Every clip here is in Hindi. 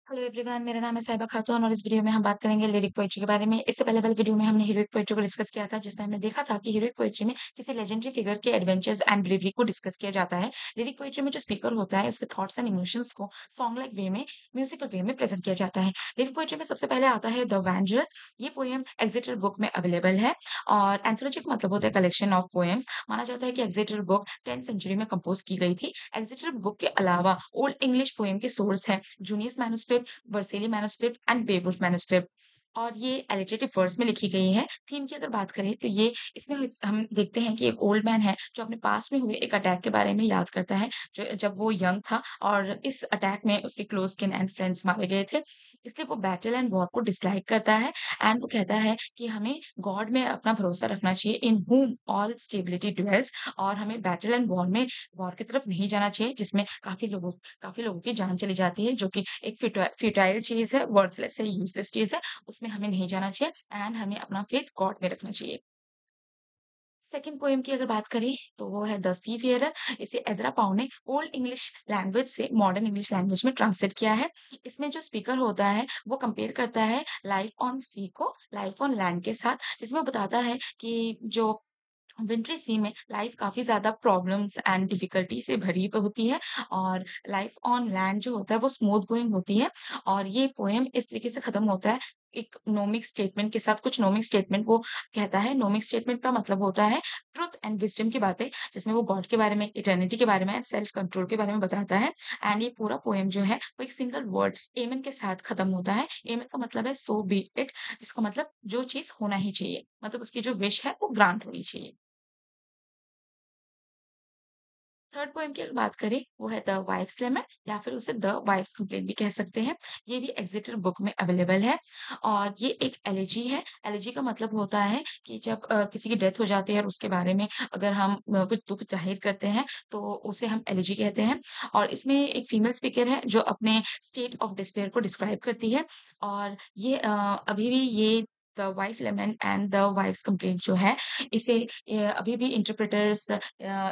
हेलो एवरीवन, मेरा नाम है साहिबा खातून और इस वीडियो में हम बात करेंगे लिरिक पोएट्री के बारे में। इससे पहले वाली वीडियो में हमने हीरोइक पोएट्री को डिस्कस किया था, जिसमें हमने देखा था कि हीरोइक पोएट्री में किसी लेजेंडरी फिगर के एडवेंचर्स एंड ब्रेवरी को डिस्कस किया जाता है। लिरिक पोएट्री में जो स्पीकर होता है, उसके थॉट्स एंड इमोशंस को सॉन्ग लाइक वे में, म्यूजिकल वे में प्रेजेंट किया जाता है। लिरिक पोएट्री में सबसे पहले आता है द वैंडरर। ये पोएम एक्सेटर बुक में अवेलेबल है और एंथोलॉजी का मतलब होता है कलेक्शन ऑफ पोएम्स। माना जाता है कि एक्सेटर बुक 10th सेंचुरी में कंपोज की गई थी। एक्सेटर बुक के अलावा ओल्ड इंग्लिश पोएम के सोर्स है Junius manuscript, Vercelli manuscript and Beowulf manuscript और ये अलिटरेटिव वर्स में लिखी गई है। थीम की अगर बात करें तो ये इसमें हम देखते हैं कि एक ओल्ड मैन है जो अपने पास में हुए एक अटैक के बारे में याद करता है, जो जब वो यंग था और इस अटैक में उसके क्लोज किन एंड फ्रेंड्स मारे गए थे। इसलिए वो बैटल एंड वॉर को डिसलाइक करता है एंड वो कहता है कि हमें गॉड में अपना भरोसा रखना चाहिए इन whom ऑल स्टेबिलिटी dwells और हमें बैटल एंड वॉर की तरफ नहीं जाना चाहिए जिसमें काफ़ी लोगों की जान चली जाती है, जो कि एक फ्यूटाइल चीज़ है, वर्थलेस है, यूज़लेस चीज़ है, उसमें हमें नहीं जाना चाहिए एंड हमें अपना फेथ गॉड में रखना चाहिए। सेकंड पोएम की अगर बात करें, तो वो है द सीफेयरर। इसे एज़रा पाउ ने ओल्ड इंग्लिश लैंग्वेज से मॉडर्न इंग्लिश लैंग्वेज में ट्रांसलेट किया है। इसमें जो स्पीकर होता है, वो कंपेयर करता है लाइफ ऑन सी को लाइफ ऑन लैंड के साथ, जिसमें वो बताता है कि जो विंटरी सी में लाइफ काफ़ी ज़्यादा प्रॉब्लम्स एंड डिफ़िकल्टी से भरी होती है और लाइफ ऑन लैंड जो होता है वो स्मूथ गोइंग होती है और ये पोएम इस तरीके से ख़त्म होता है, एक नोमिक स्टेटमेंट के साथ। कुछ नोमिक स्टेटमेंट वो कहता है। नोमिक स्टेटमेंट का मतलब होता है ट्रुथ एंड विज़डम की बातें, जिसमें वो गॉड के बारे में, इटर्निटी के बारे में, सेल्फ कंट्रोल के बारे में बताता है एंड ये पूरा पोएम जो है वो एक सिंगल वर्ड आमेन के साथ ख़त्म होता है। आमेन का मतलब है सो बी इट, जिसका मतलब जो चीज़ होना ही चाहिए, मतलब उसकी जो विश है वो ग्रांट होनी चाहिए। थर्ड पोएम की अगर बात करें, वो है द वाइफ्स लेमेन या फिर उसे द वाइफ्स कंप्लेंट भी कह सकते हैं। ये भी एग्ज़िटर बुक में अवेलेबल है और ये एक एलेजी है। एलेजी का मतलब होता है कि जब किसी की डेथ हो जाती है और उसके बारे में अगर हम कुछ दुःख ज़ाहिर करते हैं, तो उसे हम एलेजी कहते हैं और इसमें एक फीमेल स्पीकर है जो अपने स्टेट ऑफ डिस्पेयर को डिस्क्राइब करती है और ये अभी भी ये the wife lament and the wife's complaint जो है, इसे अभी भी इंटरप्रेटर्स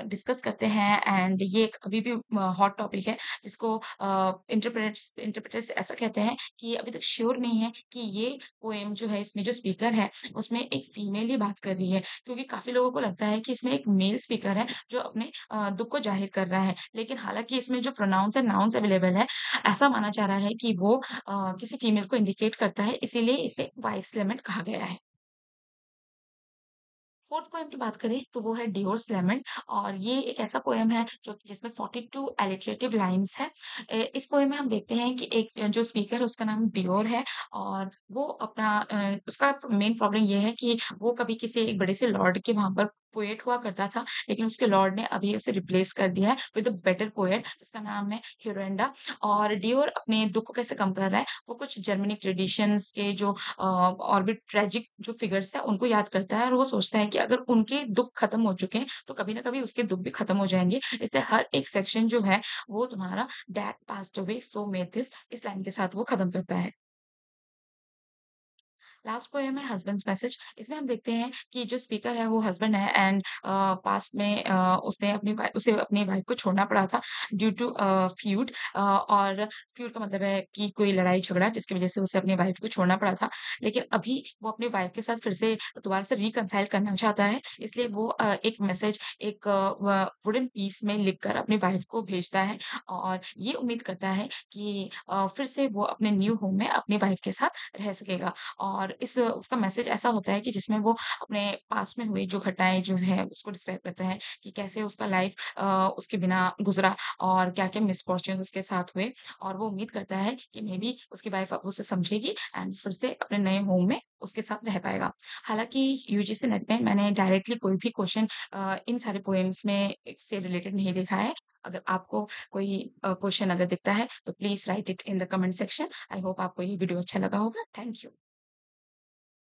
डिस्कस करते हैं एंड ये एक अभी भी हॉट टॉपिक है जिसको इंटरप्रेटर्स ऐसा कहते हैं कि अभी तक श्योर नहीं है कि ये पोएम जो है, इसमें जो स्पीकर है उसमें एक फीमेल ही बात कर रही है, क्योंकि काफ़ी लोगों को लगता है कि इसमें एक मेल स्पीकर है जो अपने दुःख को ज़ाहिर कर रहा है। लेकिन हालाँकि इसमें जो प्रोनाउन्स एंड नाउन्स अवेलेबल है, ऐसा माना जा रहा है कि वो किसी फीमेल को इंडिकेट करता है, इसीलिए इसे वाइफ़्स लेमेंट कहा गया है। फोर्थ पोएम की बात करें तो वो है डियोर्स लेमन और ये एक ऐसा पोएम है जो जिसमें 42 अलिटरेटिव लाइन्स हैं। इस पोएम में हम देखते हैं कि एक जो स्पीकर है उसका नाम डियोर है और वो अपना उसका मेन प्रॉब्लम ये है कि वो कभी किसी एक बड़े से लॉर्ड के वहाँ पर पोएट हुआ करता था, लेकिन उसके लॉर्ड ने अभी उसे रिप्लेस कर दिया है विद अ बेटर पोएट जिसका नाम है ह्यूरेंडा। और डियोर अपने दुःख को कैसे कम कर रहा है, वो कुछ जर्मनिक ट्रेडिशंस के जो और भी ट्रेजिक जो फिगर्स हैं उनको याद करता है और वो सोचता है कि अगर उनके दुःख खत्म हो चुके हैं, तो कभी न कभी उसके दुःख भी खत्म हो जाएँगे। इसलिए हर एक सेक्शन जो है वो तुम्हारा that passed away so may this इस लाइन के साथ वो खत्म करता है। लास्ट पोएम है हस्बैंड्स मैसेज। इसमें हम देखते हैं कि जो स्पीकर है वो हस्बैंड है एंड पास्ट में उसे अपनी वाइफ को छोड़ना पड़ा था ड्यू टू फ्यूड और फ्यूड का मतलब है कि कोई लड़ाई-झगड़ा जिसकी वज़ह से उसे अपनी वाइफ को छोड़ना पड़ा था। लेकिन अभी वो अपनी वाइफ के साथ फिर से दोबारा से रिकंसाइल करना चाहता है, इसलिए वो एक मैसेज एक व वुडन पीस में लिखकर अपनी वाइफ को भेजता है और ये उम्मीद करता है कि फिर से वो अपने न्यू होम में अपनी वाइफ के साथ रह सकेगा। और इस उसका मैसेज ऐसा होता है कि जिसमें वो अपने पास्ट में हुई जो घटनाएँ जो हैं उसको डिस्क्राइब करता है कि कैसे उसका लाइफ उसके बिना गुज़रा और क्या-क्या मिसफॉर्च्यून्स उसके साथ हुए और वो उम्मीद करता है कि मेबी उसकी वाइफ अब उसे समझेगी एंड फिर से अपने नए होम में उसके साथ रह पाएगा। हालाँकि यूजीसी नेट में मैंने डायरेक्टली कोई भी क्वेश्चन इन सारे पोएम्स में से रिलेटेड नहीं देखा है। अगर आपको कोई क्वेश्चन अगर दिखता है तो please write it in the comment section. I hope आपको ये वीडियो अच्छा लगा होगा। Thank you.